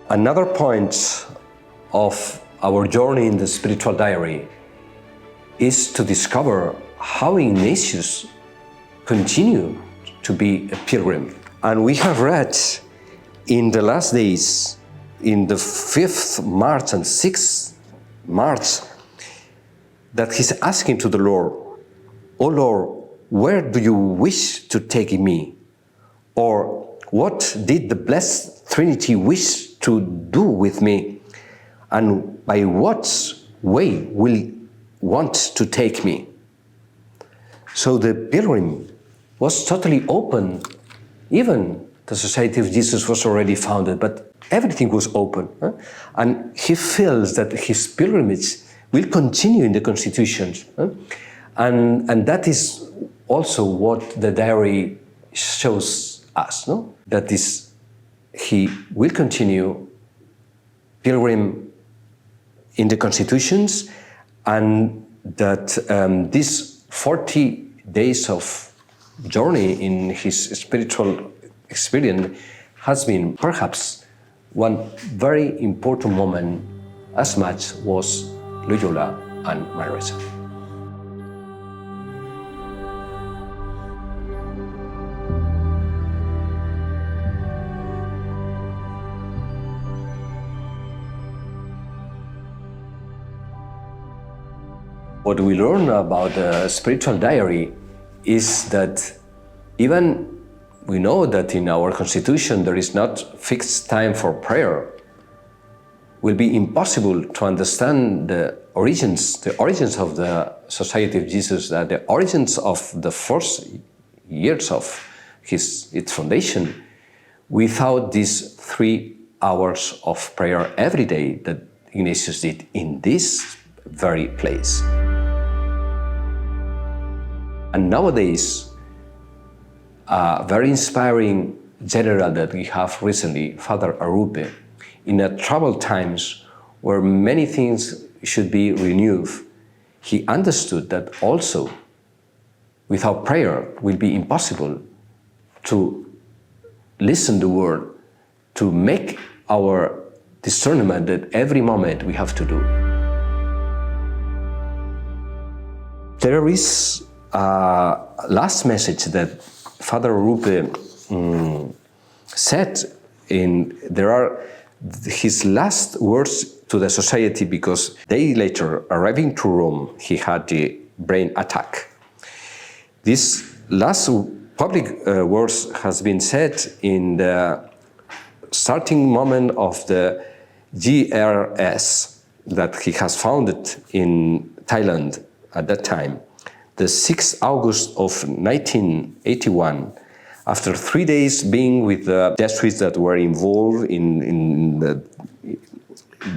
Another point of our journey in the spiritual diary is to discover how Ignatius continued to be a pilgrim. And we have read in the last days, in the 5th March and 6th March, that he's asking to the Lord, "Oh Lord, where do you wish to take me? Or what did the Blessed Trinity wish to do with me? And by what way will you want to take me?" So the pilgrim was totally open. Even the Society of Jesus was already founded, but everything was open. And he feels that his pilgrimage will continue in the constitutions. And that is also what the diary shows us, no? That is, he will continue pilgrim in the constitutions, and that these 40 days of journey in his spiritual experience has been perhaps one very important moment, as much was Loyola and Manresa. What we learn about the spiritual diary is that even we know that in our constitution there is not fixed time for prayer. It will be impossible to understand the origins of the Society of Jesus, the origins of the first years of its foundation, without these 3 hours of prayer every day that Ignatius did in this very place. And nowadays, a very inspiring general that we have recently, Father Arrupe, in a troubled times where many things should be renewed, he understood that also without prayer it will be impossible to listen the word, to make our discernment that every moment we have to do. There is a last message that Father Arrupe said there are his last words to the society, because a day later, arriving to Rome, he had the brain attack. This last public words has been said in the starting moment of the GRS that he has founded in Thailand at that time, the 6th August of 1981, after 3 days being with the Jesuits that were involved in the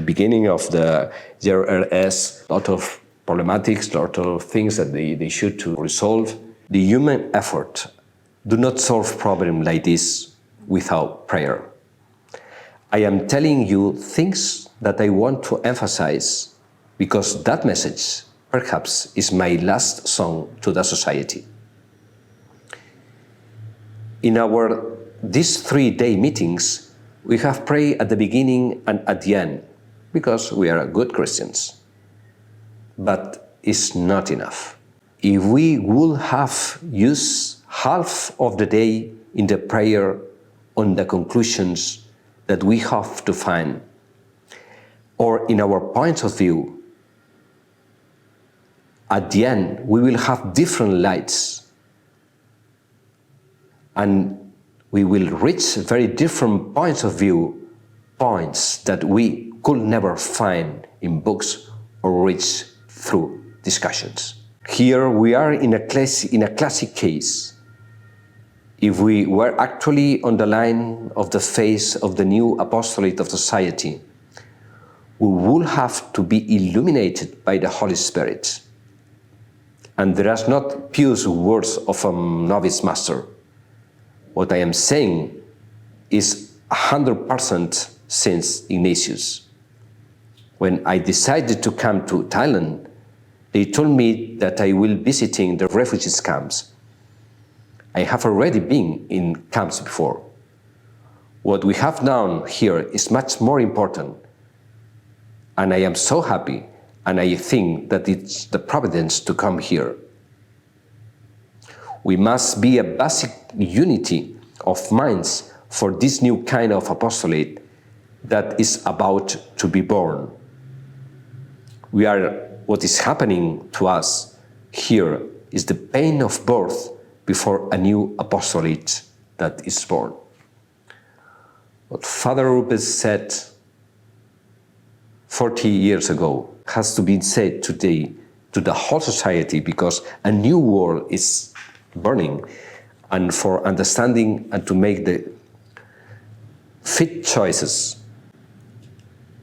beginning of the GRS, a lot of problematics, a lot of things that they should to resolve. The human effort do not solve problems like this without prayer. I am telling you things that I want to emphasize, because that message perhaps is my last song to the society. In these 3-day meetings, we have prayed at the beginning and at the end, because we are good Christians. But it's not enough. If we would have used half of the day in the prayer on the conclusions that we have to find, or in our points of view, at the end we will have different lights, and we will reach very different points of view, points that we could never find in books or reach through discussions. Here we are in a classic case. If we were actually on the line of the face of the new apostolate of society, we would have to be illuminated by the Holy Spirit. And there are not pious words of a novice master. What I am saying is 100% since Ignatius. When I decided to come to Thailand, they told me that I will be visiting the refugees camps. I have already been in camps before. What we have done here is much more important. And I am so happy, and I think that it's the providence to come here. We must be a basic unity of minds for this new kind of apostolate that is about to be born. What is happening to us here is the pain of birth before a new apostolate that is born. What Father Rupes said 40 years ago has to be said today to the whole society, because a new world is burning, and for understanding and to make the fit choices,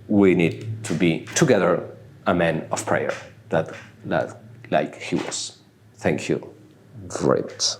we need to be together a man of prayer, that like he was. Thank you very much.